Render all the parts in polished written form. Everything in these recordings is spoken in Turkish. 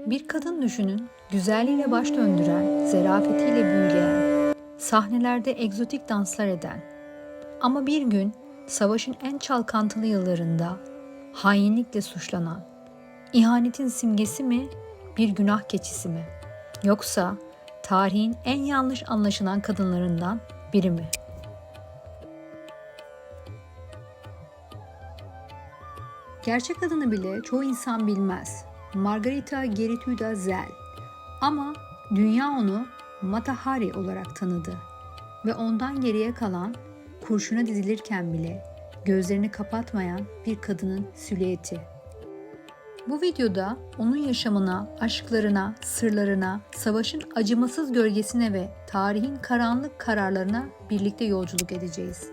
Bir kadın düşünün, güzelliğiyle baş döndüren, zarafetiyle büyüleyen, sahnelerde egzotik danslar eden. Ama bir gün savaşın en çalkantılı yıllarında hainlikle suçlanan, ihanetin simgesi mi, bir günah keçisi mi? Yoksa tarihin en yanlış anlaşılan kadınlarından biri mi? Gerçek adını bile çoğu insan bilmez. Margarita Gertruda Zell. Ama dünya onu Mata Hari olarak tanıdı ve ondan geriye kalan, kurşuna dizilirken bile gözlerini kapatmayan bir kadının silüeti. Bu videoda onun yaşamına, aşklarına, sırlarına, savaşın acımasız gölgesine ve tarihin karanlık kararlarına birlikte yolculuk edeceğiz.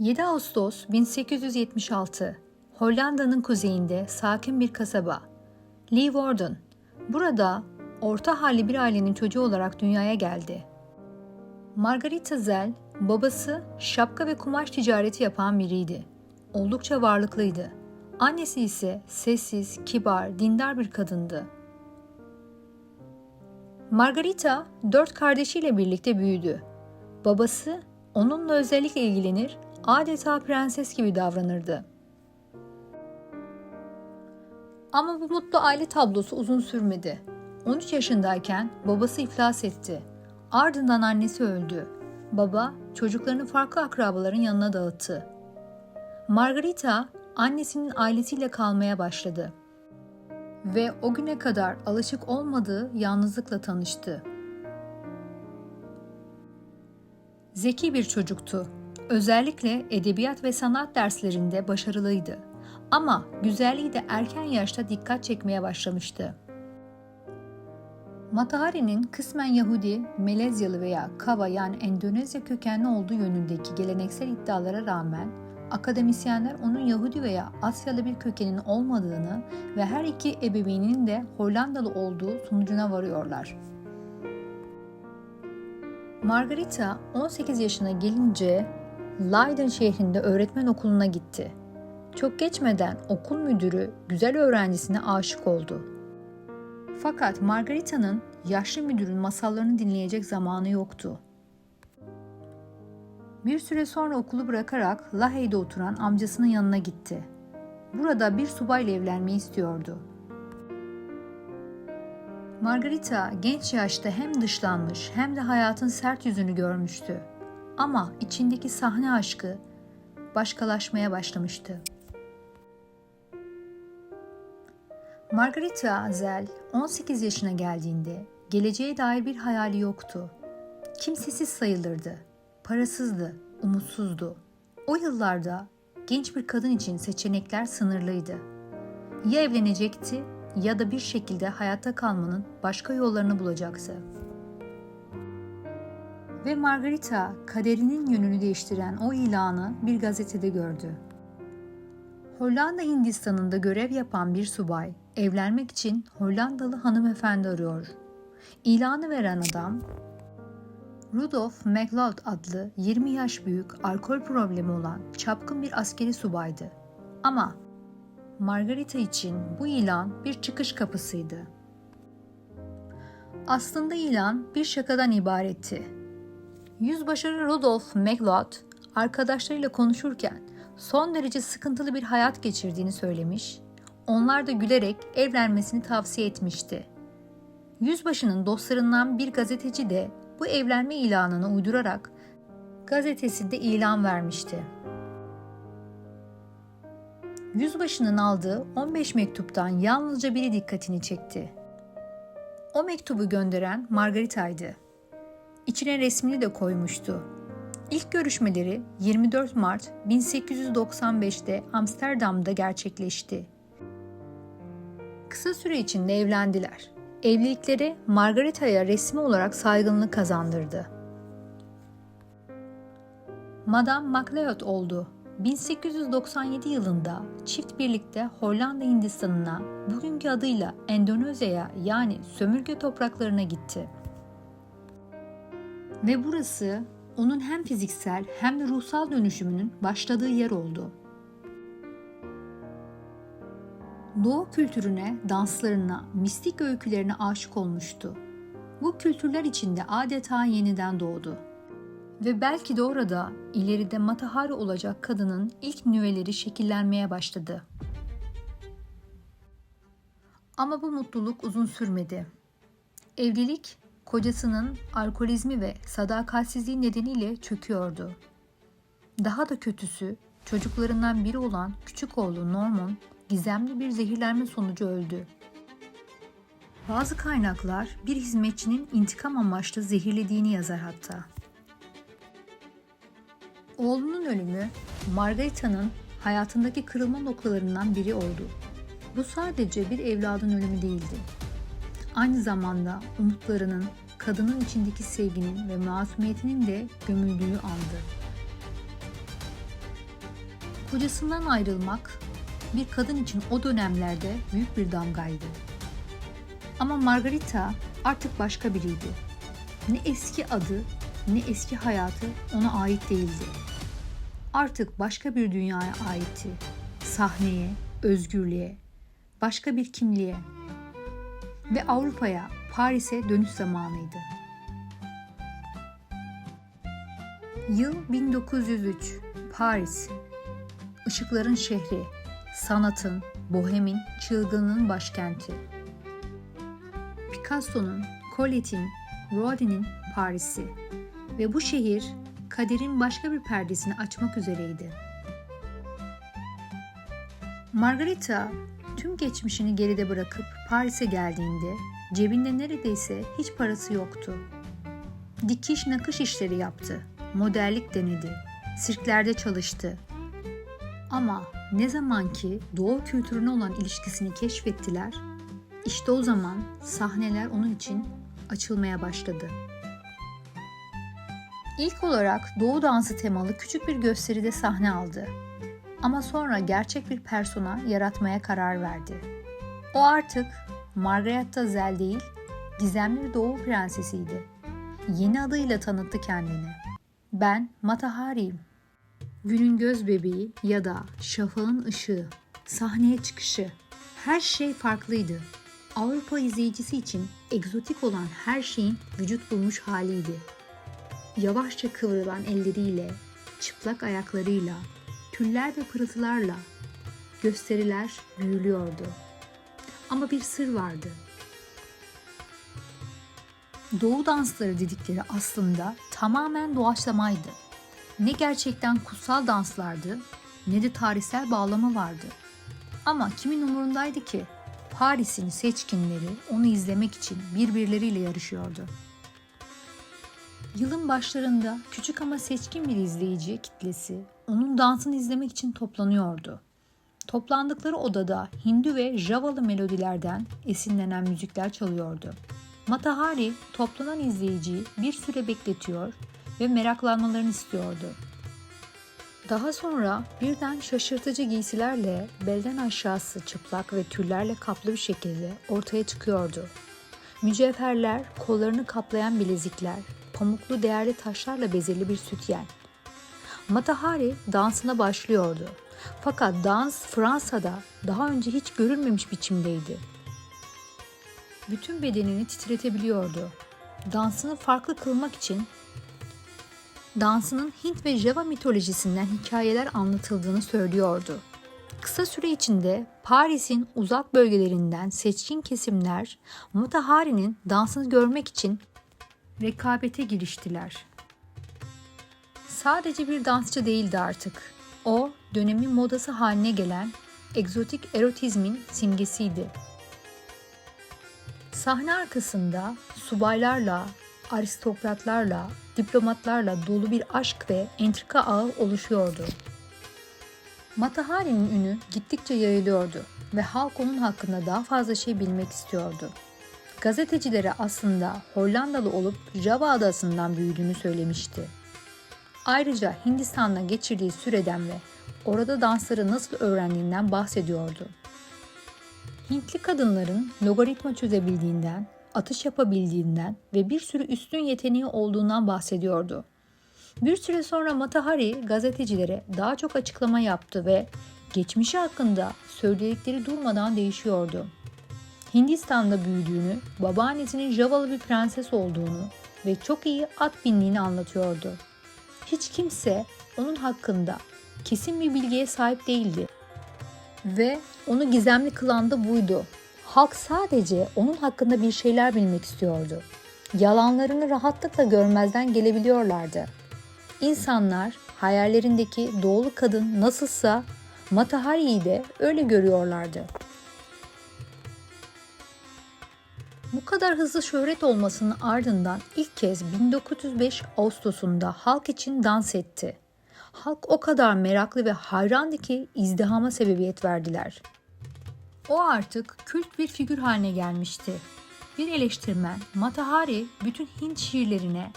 7 Ağustos 1876, Hollanda'nın kuzeyinde sakin bir kasaba, Leeuwarden. Burada orta halli bir ailenin çocuğu olarak dünyaya geldi. Margarita Zell, babası şapka ve kumaş ticareti yapan biriydi. Oldukça varlıklıydı. Annesi ise sessiz, kibar, dindar bir kadındı. Margarita 4 kardeşiyle birlikte büyüdü. Babası onunla özellikle ilgilenir, adeta prenses gibi davranırdı. Ama bu mutlu aile tablosu uzun sürmedi. 13 yaşındayken babası iflas etti. Ardından annesi öldü. Baba çocuklarını farklı akrabaların yanına dağıttı. Margarita annesinin ailesiyle kalmaya başladı. Ve o güne kadar alışık olmadığı yalnızlıkla tanıştı. Zeki bir çocuktu. Özellikle edebiyat ve sanat derslerinde başarılıydı. Ama güzelliği de erken yaşta dikkat çekmeye başlamıştı. Mata Hari'nin kısmen Yahudi, Melezyalı veya Kava yani Endonezya kökenli olduğu yönündeki geleneksel iddialara rağmen akademisyenler onun Yahudi veya Asyalı bir kökenin olmadığını ve her iki ebeveyninin de Hollandalı olduğu sonucuna varıyorlar. Margarita 18 yaşına gelince Leiden şehrinde öğretmen okuluna gitti. Çok geçmeden okul müdürü güzel öğrencisine aşık oldu. Fakat Margarita'nın yaşlı müdürün masallarını dinleyecek zamanı yoktu. Bir süre sonra okulu bırakarak Lahey'de oturan amcasının yanına gitti. Burada bir subayla evlenmeyi istiyordu. Margarita genç yaşta hem dışlanmış hem de hayatın sert yüzünü görmüştü. Ama içindeki sahne aşkı başkalaşmaya başlamıştı. Margarita Zell 18 yaşına geldiğinde geleceğe dair bir hayali yoktu. Kimsesiz sayılırdı, parasızdı, umutsuzdu. O yıllarda genç bir kadın için seçenekler sınırlıydı. Ya evlenecekti ya da bir şekilde hayatta kalmanın başka yollarını bulacaktı. Ve Margarita kaderinin yönünü değiştiren o ilanı bir gazetede gördü. Hollanda Hindistan'ında görev yapan bir subay evlenmek için Hollandalı hanımefendi arıyor. İlanı veren adam Rudolf MacLeod adlı 20 yaş büyük alkol problemi olan çapkın bir askeri subaydı. Ama Margarita için bu ilan bir çıkış kapısıydı. Aslında ilan bir şakadan ibaretti. Yüzbaşı Rudolf MacLeod arkadaşlarıyla konuşurken son derece sıkıntılı bir hayat geçirdiğini söylemiş, onlar da gülerek evlenmesini tavsiye etmişti. Yüzbaşının dostlarından bir gazeteci de bu evlenme ilanını uydurarak gazetesinde ilan vermişti. Yüzbaşının aldığı 15 mektuptan yalnızca biri dikkatini çekti. O mektubu gönderen Margarita'ydı. İçine resmini de koymuştu. İlk görüşmeleri 24 Mart 1895'te Amsterdam'da gerçekleşti. Kısa süre içinde evlendiler. Evlilikleri Margarita'ya resmi olarak saygınlık kazandırdı. Madame MacLeod oldu. 1897 yılında çift birlikte Hollanda Hindistan'ına, bugünkü adıyla Endonezya'ya yani sömürge topraklarına gitti. Ve burası onun hem fiziksel hem de ruhsal dönüşümünün başladığı yer oldu. Doğu kültürüne, danslarına, mistik öykülerine aşık olmuştu. Bu kültürler içinde adeta yeniden doğdu. Ve belki de orada ileride Mata Hari olacak kadının ilk nüveleri şekillenmeye başladı. Ama bu mutluluk uzun sürmedi. Evlilik, kocasının alkolizmi ve sadakatsizliği nedeniyle çöküyordu. Daha da kötüsü, çocuklarından biri olan küçük oğlu Norman, gizemli bir zehirlenme sonucu öldü. Bazı kaynaklar bir hizmetçinin intikam amaçlı zehirlediğini yazar hatta. Oğlunun ölümü, Margarita'nın hayatındaki kırılma noktalarından biri oldu. Bu sadece bir evladın ölümü değildi. Aynı zamanda umutlarının, kadının içindeki sevginin ve masumiyetinin de gömüldüğü andı. Kocasından ayrılmak, bir kadın için o dönemlerde büyük bir damgaydı. Ama Margarita artık başka biriydi. Ne eski adı, ne eski hayatı ona ait değildi. Artık başka bir dünyaya aitti. Sahneye, özgürlüğe, başka bir kimliğe ve Avrupa'ya, Paris'e dönüş zamanıydı. Yıl 1903, Paris. Işıkların şehri, sanatın, bohemin, çılgınlığın başkenti. Picasso'nun, Colette'in, Rodin'in Paris'i ve bu şehir kaderin başka bir perdesini açmak üzereydi. Margarita tüm geçmişini geride bırakıp Paris'e geldiğinde cebinde neredeyse hiç parası yoktu. Dikiş nakış işleri yaptı, modellik denedi, sirklerde çalıştı. Ama ne zaman ki Doğu kültürüne olan ilişkisini keşfettiler, işte o zaman sahneler onun için açılmaya başladı. İlk olarak Doğu dansı temalı küçük bir gösteride sahne aldı. Ama sonra gerçek bir persona yaratmaya karar verdi. O artık Margarita Zell değil, gizemli bir Doğu prensesiydi. Yeni adıyla tanıttı kendini. Ben Mata Hari'yim. Günün göz bebeği ya da şafağın ışığı, sahneye çıkışı, her şey farklıydı. Avrupa izleyicisi için egzotik olan her şeyin vücut bulmuş haliydi. Yavaşça kıvrılan elleriyle, çıplak ayaklarıyla, tüller ve pırıltılarla gösteriler büyülüyordu. Ama bir sır vardı. Doğu dansları dedikleri aslında tamamen doğaçlamaydı. Ne gerçekten kutsal danslardı, ne de tarihsel bağlama vardı. Ama kimin umurundaydı ki? Paris'in seçkinleri onu izlemek için birbirleriyle yarışıyordu. Yılın başlarında küçük ama seçkin bir izleyici kitlesi onun dansını izlemek için toplanıyordu. Toplandıkları odada Hindu ve Javalı melodilerden esinlenen müzikler çalıyordu. Mata Hari toplanan izleyiciyi bir süre bekletiyor ve meraklanmalarını istiyordu. Daha sonra birden şaşırtıcı giysilerle belden aşağısı çıplak ve tüllerle kaplı bir şekilde ortaya çıkıyordu. Mücevherler, kollarını kaplayan bilezikler, pamuklu değerli taşlarla bezeli bir sütyen. Mata Hari dansına başlıyordu. Fakat dans Fransa'da daha önce hiç görülmemiş biçimdeydi. Bütün bedenini titretebiliyordu. Dansını farklı kılmak için dansının Hint ve Java mitolojisinden hikayeler anlatıldığını söylüyordu. Kısa süre içinde Paris'in uzak bölgelerinden seçkin kesimler Mata Hari'nin dansını görmek için rekabete giriştiler. Sadece bir dansçı değildi artık. O, dönemin modası haline gelen egzotik erotizmin simgesiydi. Sahne arkasında subaylarla, aristokratlarla, diplomatlarla dolu bir aşk ve entrika ağı oluşuyordu. Mata Hari'nin ünü gittikçe yayılıyordu ve halk onun hakkında daha fazla şey bilmek istiyordu. Gazetecilere aslında Hollandalı olup Java adasından büyüdüğünü söylemişti. Ayrıca Hindistan'da geçirdiği süreden ve orada dansları nasıl öğrendiğinden bahsediyordu. Hintli kadınların logaritma çözebildiğinden, atış yapabildiğinden ve bir sürü üstün yeteneği olduğundan bahsediyordu. Bir süre sonra Mata Hari gazetecilere daha çok açıklama yaptı ve geçmişi hakkında söyledikleri durmadan değişiyordu. Hindistan'da büyüdüğünü, babaannesinin Javalı bir prenses olduğunu ve çok iyi at bindiğini anlatıyordu. Hiç kimse onun hakkında kesin bir bilgiye sahip değildi ve onu gizemli kılan da buydu. Halk sadece onun hakkında bir şeyler bilmek istiyordu. Yalanlarını rahatlıkla görmezden gelebiliyorlardı. İnsanlar hayallerindeki doğulu kadın nasılsa Matahari'yi de öyle görüyorlardı. Bu kadar hızlı şöhret olmasının ardından ilk kez 1905 Ağustos'unda halk için dans etti. Halk o kadar meraklı ve hayrandı ki izdihama sebebiyet verdiler. O artık kült bir figür haline gelmişti. Bir eleştirmen Matahari bütün Hint şiirlerine,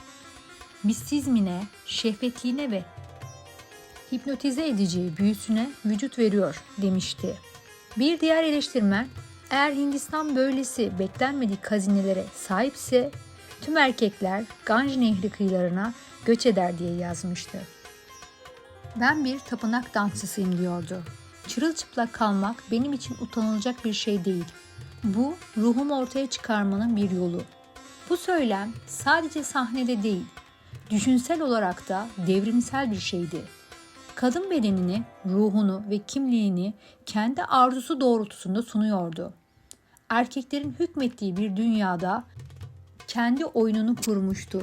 mistizmine, şehvetliğine ve hipnotize edici büyüsüne vücut veriyor demişti. Bir diğer eleştirmen, eğer Hindistan böylesi beklenmedik hazinelere sahipse tüm erkekler Ganj Nehri kıyılarına göç eder diye yazmıştı. Ben bir tapınak dansçısıyım diyordu. Çırılçıplak kalmak benim için utanılacak bir şey değil. Bu ruhumu ortaya çıkarmanın bir yolu. Bu söylem sadece sahnede değil, düşünsel olarak da devrimsel bir şeydi. Kadın bedenini, ruhunu ve kimliğini kendi arzusu doğrultusunda sunuyordu. Erkeklerin hükmettiği bir dünyada kendi oyununu kurmuştu.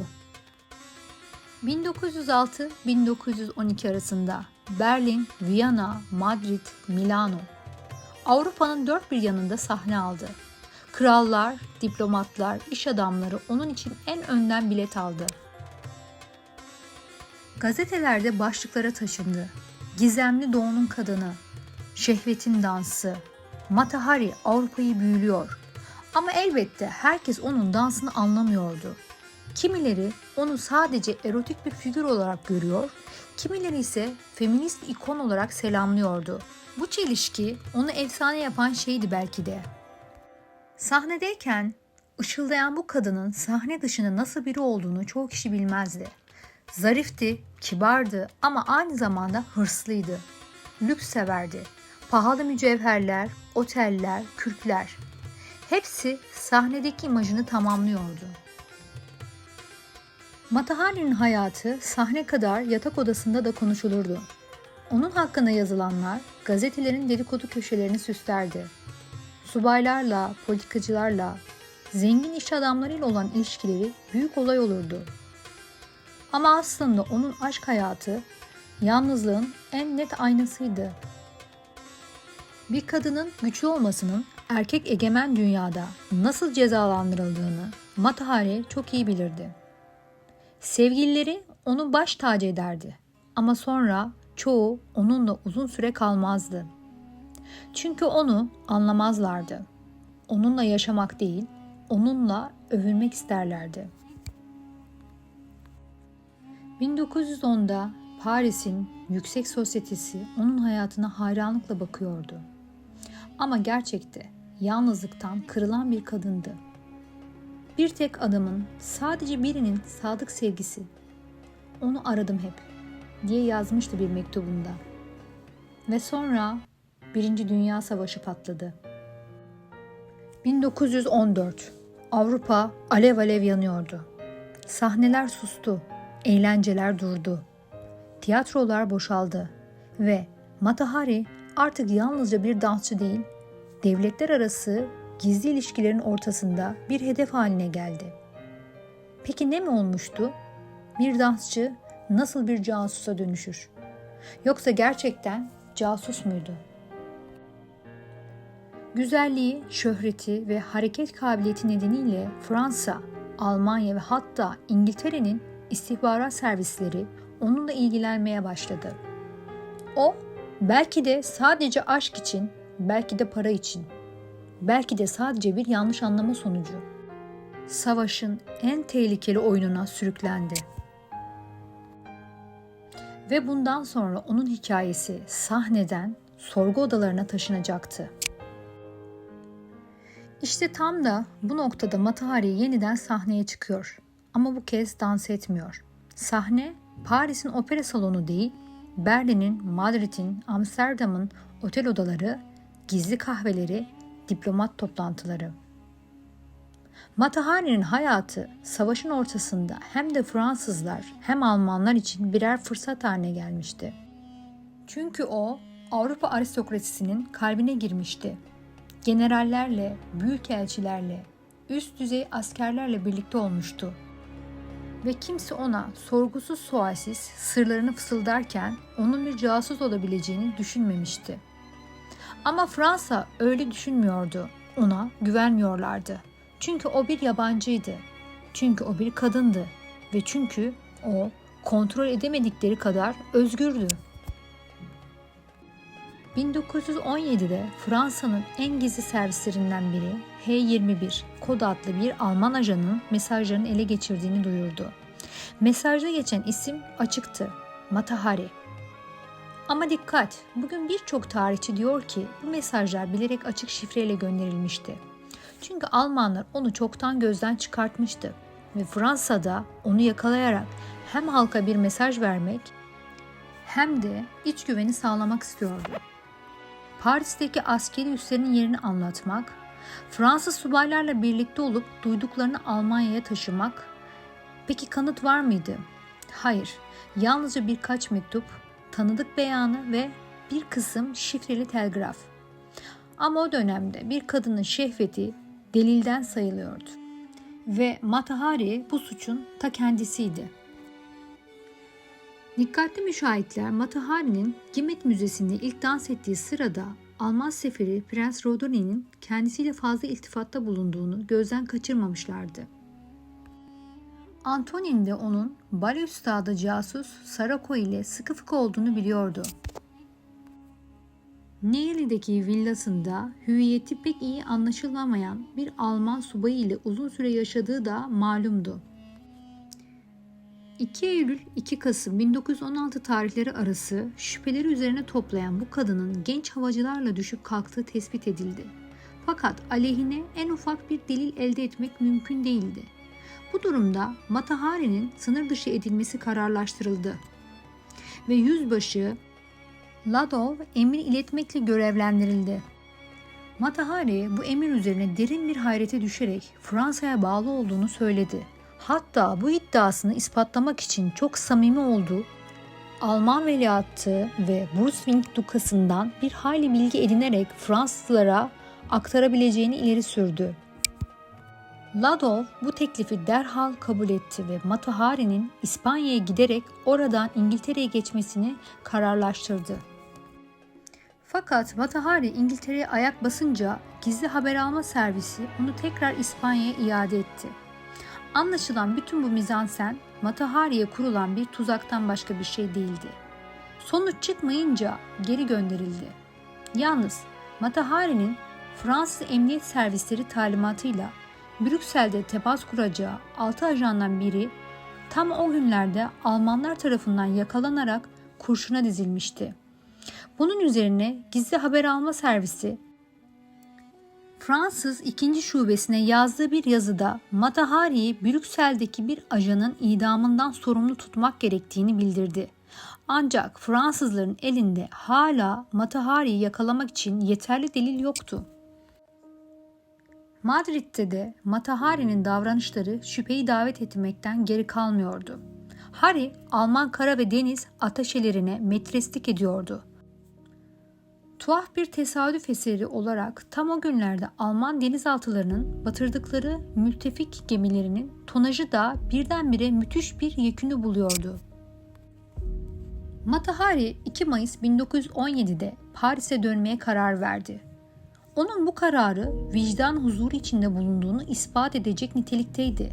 1906-1912 arasında Berlin, Viyana, Madrid, Milano, Avrupa'nın dört bir yanında sahne aldı. Krallar, diplomatlar, iş adamları onun için en önden bilet aldı. Gazetelerde başlıklara taşındı. Gizemli doğunun kadını, şehvetin dansı, Matahari Avrupa'yı büyülüyor. Ama elbette herkes onun dansını anlamıyordu. Kimileri onu sadece erotik bir figür olarak görüyor, kimileri ise feminist ikon olarak selamlıyordu. Bu çelişki onu efsane yapan şeydi belki de. Sahnedeyken ışıldayan bu kadının sahne dışında nasıl biri olduğunu çoğu kişi bilmezdi. Zarifti, kibardı ama aynı zamanda hırslıydı. Lüks severdi. Pahalı mücevherler, oteller, kürkler. Hepsi sahnedeki imajını tamamlıyordu. Matahari'nin hayatı sahne kadar yatak odasında da konuşulurdu. Onun hakkında yazılanlar gazetelerin dedikodu köşelerini süslerdi. Subaylarla, politikacılarla, zengin iş adamlarıyla olan ilişkileri büyük olay olurdu. Ama aslında onun aşk hayatı yalnızlığın en net aynasıydı. Bir kadının güçlü olmasının erkek egemen dünyada nasıl cezalandırıldığını Matahari çok iyi bilirdi. Sevgilileri onu baş tacı ederdi ama sonra çoğu onunla uzun süre kalmazdı. Çünkü onu anlamazlardı. Onunla yaşamak değil, onunla övülmek isterlerdi. 1910'da Paris'in yüksek sosyetesi onun hayatına hayranlıkla bakıyordu. Ama gerçekte yalnızlıktan kırılan bir kadındı. Bir tek adamın, sadece birinin sadık sevgisi. Onu aradım hep diye yazmıştı bir mektubunda. Ve sonra Birinci Dünya Savaşı patladı. 1914. Avrupa alev alev yanıyordu. Sahneler sustu, eğlenceler durdu. Tiyatrolar boşaldı ve Matahari artık yalnızca bir dansçı değil, devletler arası gizli ilişkilerin ortasında bir hedef haline geldi. Peki ne mi olmuştu? Bir dansçı nasıl bir casusa dönüşür? Yoksa gerçekten casus muydu? Güzelliği, şöhreti ve hareket kabiliyeti nedeniyle Fransa, Almanya ve hatta İngiltere'nin istihbarat servisleri onunla ilgilenmeye başladı. O, belki de sadece aşk için, belki de para için, belki de sadece bir yanlış anlama sonucu savaşın en tehlikeli oyununa sürüklendi. Ve bundan sonra onun hikayesi sahneden sorgu odalarına taşınacaktı. İşte tam da bu noktada Matahari yeniden sahneye çıkıyor. Ama bu kez dans etmiyor. Sahne Paris'in opera salonu değil, Berlin'in, Madrid'in, Amsterdam'ın otel odaları, gizli kahveleri, diplomat toplantıları. Mata Hari'nin hayatı savaşın ortasında hem de Fransızlar hem Almanlar için birer fırsat haline gelmişti. Çünkü o Avrupa aristokrasisinin kalbine girmişti. Generallerle, büyükelçilerle, üst düzey askerlerle birlikte olmuştu. Ve kimse ona sorgusuz sualsiz sırlarını fısıldarken onun bir casus olabileceğini düşünmemişti. Ama Fransa öyle düşünmüyordu. Ona güvenmiyorlardı. Çünkü o bir yabancıydı. Çünkü o bir kadındı. Ve çünkü o kontrol edemedikleri kadar özgürdü. 1917'de Fransa'nın en gizli servislerinden biri H-21 kod adlı bir Alman ajanının mesajlarını ele geçirdiğini duyurdu. Mesajda geçen isim açıktı: Mata Hari. Ama dikkat, bugün birçok tarihçi diyor ki bu mesajlar bilerek açık şifreyle gönderilmişti. Çünkü Almanlar onu çoktan gözden çıkartmıştı ve Fransa'da onu yakalayarak hem halka bir mesaj vermek hem de iç güveni sağlamak istiyordu. Paris'teki askeri üslerin yerini anlatmak, Fransız subaylarla birlikte olup duyduklarını Almanya'ya taşımak. Peki kanıt var mıydı? Hayır, yalnızca birkaç mektup, tanıdık beyanı ve bir kısım şifreli telgraf. Ama o dönemde bir kadının şehveti delilden sayılıyordu. Ve Mata Hari bu suçun ta kendisiydi. Dikkatli müşahitler Mata Hari'nin Gimet Müzesi'nde ilk dans ettiği sırada Alman seferi Prens Rodoni'nin kendisiyle fazla iltifatta bulunduğunu gözden kaçırmamışlardı. Antonin de onun bale üstadı casus Sarako ile sıkı fıkı olduğunu biliyordu. Neyli'deki villasında hüviyeti pek iyi anlaşılamayan bir Alman subayı ile uzun süre yaşadığı da malumdu. 2 Eylül 2 Kasım 1916 tarihleri arası şüpheleri üzerine toplayan bu kadının genç havacılarla düşüp kalktığı tespit edildi. Fakat aleyhine en ufak bir delil elde etmek mümkün değildi. Bu durumda Mata Hari'nin sınır dışı edilmesi kararlaştırıldı ve yüzbaşı Ladov emir iletmekle görevlendirildi. Mata Hari bu emir üzerine derin bir hayrete düşerek Fransa'ya bağlı olduğunu söyledi. Hatta bu iddiasını ispatlamak için çok samimi olduğu Alman veliahtı ve Brunswick dukasından bir hayli bilgi edinerek Fransızlara aktarabileceğini ileri sürdü. Ladov bu teklifi derhal kabul etti ve Mata Hari'nin İspanya'ya giderek oradan İngiltere'ye geçmesini kararlaştırdı. Fakat Mata Hari İngiltere'ye ayak basınca gizli haber alma servisi onu tekrar İspanya'ya iade etti. Anlaşılan bütün bu mizansen Mata Hari'ye kurulan bir tuzaktan başka bir şey değildi. Sonuç çıkmayınca geri gönderildi. Yalnız Mata Hari'nin Fransız Emniyet Servisleri talimatıyla Brüksel'de temas kuracağı 6 ajandan biri tam o günlerde Almanlar tarafından yakalanarak kurşuna dizilmişti. Bunun üzerine gizli haber alma servisi Fransız 2. Şubesine yazdığı bir yazıda Mata Hari'yi Brüksel'deki bir ajanın idamından sorumlu tutmak gerektiğini bildirdi. Ancak Fransızların elinde hala Mata Hari'yi yakalamak için yeterli delil yoktu. Madrid'de de Mata Hari'nin davranışları şüpheyi davet etmekten geri kalmıyordu. Hari, Alman kara ve deniz ataşelerine metreslik ediyordu. Tuhaf bir tesadüf eseri olarak tam o günlerde Alman denizaltılarının batırdıkları müttefik gemilerinin tonajı da birdenbire müthiş bir yekünü buluyordu. Mata Hari 2 Mayıs 1917'de Paris'e dönmeye karar verdi. Onun bu kararı vicdan huzuru içinde bulunduğunu ispat edecek nitelikteydi.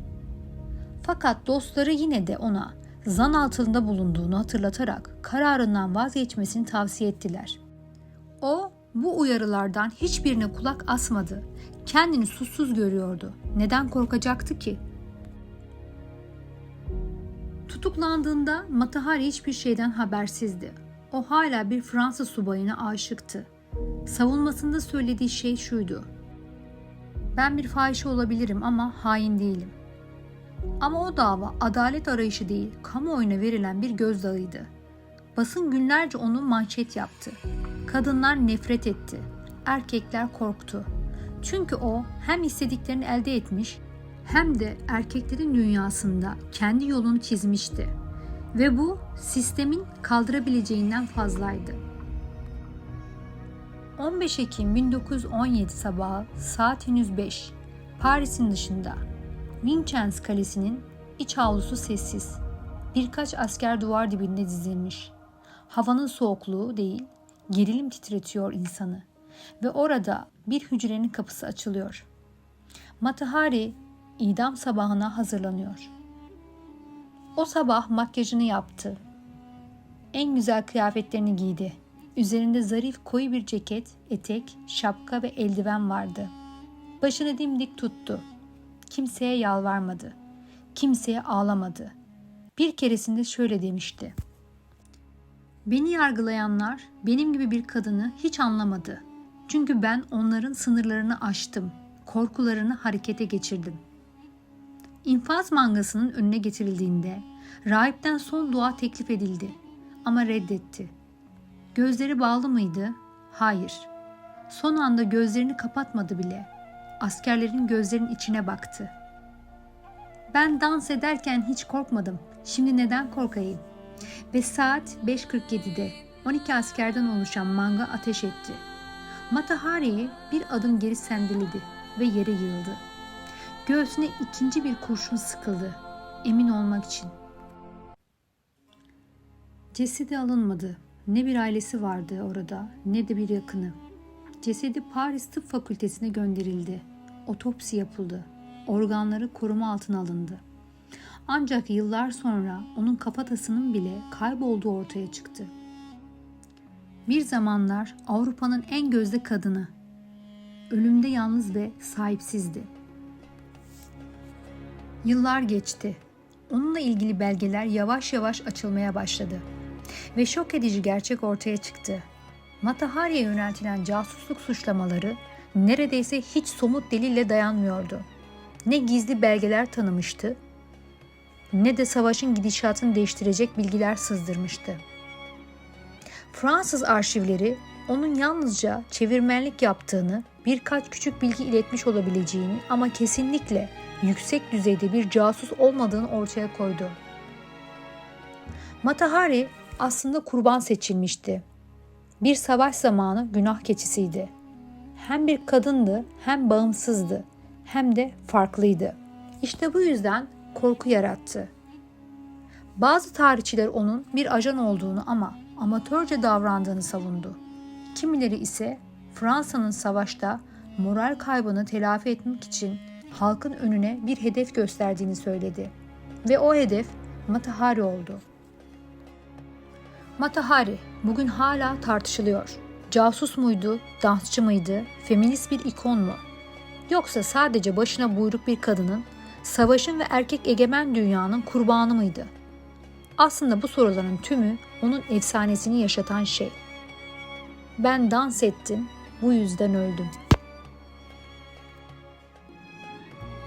Fakat dostları yine de ona zan altında bulunduğunu hatırlatarak kararından vazgeçmesini tavsiye ettiler. O bu uyarılardan hiçbirine kulak asmadı. Kendini suçsuz görüyordu. Neden korkacaktı ki? Tutuklandığında Mata Hari hiçbir şeyden habersizdi. O hala bir Fransız subayına aşıktı. Savunmasında söylediği şey şuydu: "Ben bir fahişe olabilirim ama hain değilim." Ama o dava adalet arayışı değil, kamuoyuna verilen bir gözdağıydı. Basın günlerce onu manşet yaptı. Kadınlar nefret etti. Erkekler korktu. Çünkü o hem istediklerini elde etmiş hem de erkeklerin dünyasında kendi yolunu çizmişti. Ve bu sistemin kaldırabileceğinden fazlaydı. 15 Ekim 1917 sabahı saat henüz 5. Paris'in dışında. Vincennes Kalesi'nin iç avlusu sessiz. Birkaç asker duvar dibinde dizilmiş. Havanın soğukluğu değil, gerilim titretiyor insanı. Ve orada bir hücrenin kapısı açılıyor. Mata Hari idam sabahına hazırlanıyor. O sabah makyajını yaptı. En güzel kıyafetlerini giydi. Üzerinde zarif koyu bir ceket, etek, şapka ve eldiven vardı. Başını dimdik tuttu. Kimseye yalvarmadı. Kimseye ağlamadı. Bir keresinde şöyle demişti. Beni yargılayanlar benim gibi bir kadını hiç anlamadı. Çünkü ben onların sınırlarını aştım. Korkularını harekete geçirdim. İnfaz mangasının önüne getirildiğinde rahipten son dua teklif edildi ama reddetti. Gözleri bağlı mıydı? Hayır. Son anda gözlerini kapatmadı bile. Askerlerin gözlerinin içine baktı. Ben dans ederken hiç korkmadım. Şimdi neden korkayım? Ve saat 5:47'de 12 askerden oluşan manga ateş etti. Mata Hari'yi bir adım geri sendeledi ve yere yığıldı. Göğsüne ikinci bir kurşun sıkıldı. Emin olmak için. Cesedi alınmadı. Ne bir ailesi vardı orada ne de bir yakını. Cesedi Paris Tıp Fakültesi'ne gönderildi. Otopsi yapıldı. Organları koruma altına alındı. Ancak yıllar sonra onun kafatasının bile kaybolduğu ortaya çıktı. Bir zamanlar Avrupa'nın en gözde kadını. Ölümde yalnız ve sahipsizdi. Yıllar geçti. Onunla ilgili belgeler yavaş yavaş açılmaya başladı. Ve şok edici gerçek ortaya çıktı. Mata Hari'ye yöneltilen casusluk suçlamaları neredeyse hiç somut delille dayanmıyordu. Ne gizli belgeler tanımıştı, ne de savaşın gidişatını değiştirecek bilgiler sızdırmıştı. Fransız arşivleri onun yalnızca çevirmenlik yaptığını, birkaç küçük bilgi iletmiş olabileceğini ama kesinlikle yüksek düzeyde bir casus olmadığını ortaya koydu. Mata Hari aslında kurban seçilmişti. Bir savaş zamanı günah keçisiydi. Hem bir kadındı, hem bağımsızdı, hem de farklıydı. İşte bu yüzden korku yarattı. Bazı tarihçiler onun bir ajan olduğunu ama amatörce davrandığını savundu. Kimileri ise Fransa'nın savaşta moral kaybını telafi etmek için halkın önüne bir hedef gösterdiğini söyledi. Ve o hedef Mata Hari oldu. Mata Hari bugün hala tartışılıyor. Casus muydu, dansçı mıydı, feminist bir ikon mu? Yoksa sadece başına buyruk bir kadının, savaşın ve erkek egemen dünyanın kurbanı mıydı? Aslında bu soruların tümü onun efsanesini yaşatan şey. Ben dans ettim, bu yüzden öldüm.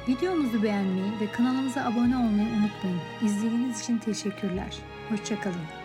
Videomuzu beğenmeyi ve kanalımıza abone olmayı unutmayın. İzlediğiniz için teşekkürler. Hoşça kalın.